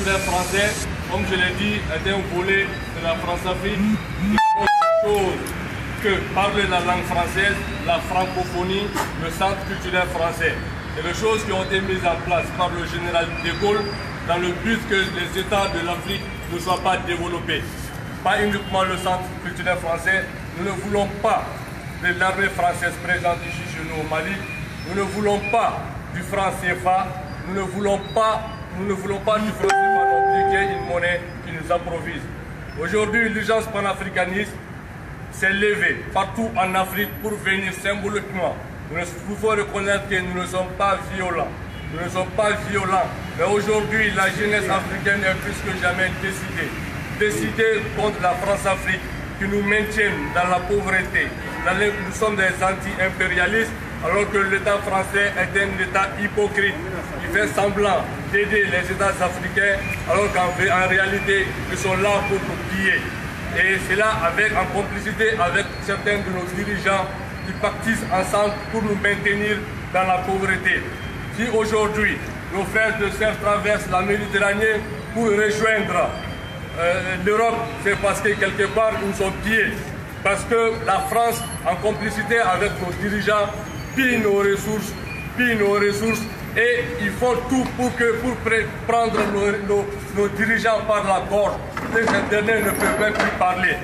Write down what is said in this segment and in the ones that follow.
culturel français, comme je l'ai dit, est un volet de la France-Afrique. Que parler la langue française, la francophonie, le centre culturel français. C'est des choses qui ont été mises en place par le général de Gaulle dans le but que les États de l'Afrique ne soient pas développés. Pas uniquement le centre culturel français, nous ne voulons pas de l'armée française présente ici chez nous au Mali, nous ne voulons pas du franc CFA, nous ne voulons pas du franc CFA non plus qui est une monnaie qui nous improvise. Aujourd'hui, l'urgence panafricaniste s'est levée partout en Afrique pour venir symboliquement. Nous pouvons reconnaître que nous ne sommes pas violents. Nous ne sommes pas violents. Mais aujourd'hui, la jeunesse africaine est plus que jamais décidée. Décidée contre la France-Afrique qui nous maintient dans la pauvreté. Nous sommes des anti-impérialistes alors que l'État français est un État hypocrite qui fait semblant d'aider les États africains alors qu'en réalité, ils sont là pour nous piller. Et c'est là en complicité avec certains de nos dirigeants qui pactisent ensemble pour nous maintenir dans la pauvreté. Si aujourd'hui nos frères de sœurs traversent la Méditerranée pour rejoindre l'Europe, c'est parce que quelque part ils sont pillés. Parce que la France, en complicité avec nos dirigeants, pille nos ressources et ils font tout pour prendre nos dirigeants par la gorge. Ces derniers ne peuvent même plus parler.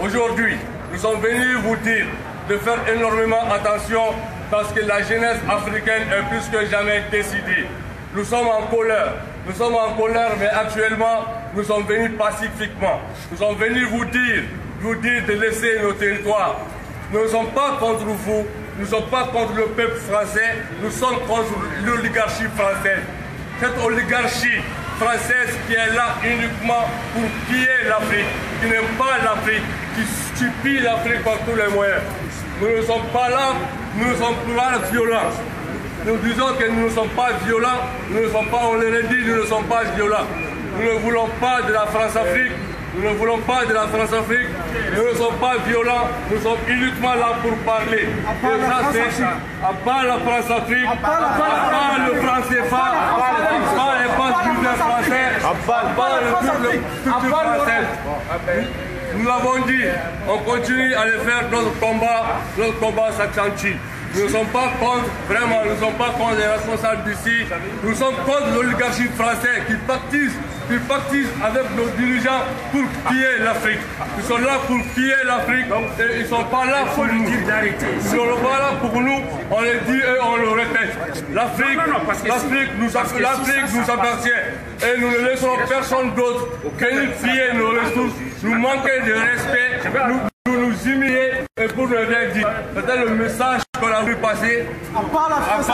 Aujourd'hui, nous sommes venus vous dire de faire énormément attention parce que la jeunesse africaine est plus que jamais décidée. Nous sommes en colère, mais actuellement, nous sommes venus pacifiquement. Nous sommes venus vous dire de laisser nos territoires. Nous ne sommes pas contre vous, nous ne sommes pas contre le peuple français, nous sommes contre l'oligarchie française. Cette oligarchie française qui est là uniquement pour piller l'Afrique, qui n'aime pas l'Afrique, qui pille l'Afrique par tous les moyens. Nous ne sommes pas là, nous ne sommes pas violents. Nous disons que nous ne sommes pas violents, nous ne sommes pas, on le dit, nous ne sommes pas violents. Nous ne voulons pas de la France-Afrique, nous ne voulons pas de la France-Afrique, nous ne sommes pas violents, nous sommes uniquement là pour parler. À part la France-Afrique, à part le franc CFA, à part les passes culturelles françaises, à part le culture française. Nous l'avons dit, on continue à le faire, notre combat s'accentue. Nous ne sommes pas contre, vraiment, nous ne sommes pas contre les responsables d'ici. Nous sommes contre l'oligarchie française qui pactise avec nos dirigeants pour piller l'Afrique. Ils sont là pour piller l'Afrique et ils ne sont pas là pour nous. Ils ne sont pas là pour nous, on le dit et on le répète. L'Afrique nous appartient et nous ne laisserons personne d'autre que nous piller nos ressources, nous manquer de respect, nous humilier et pour le rien dire. C'était le message qu'on a vu passer à part la France.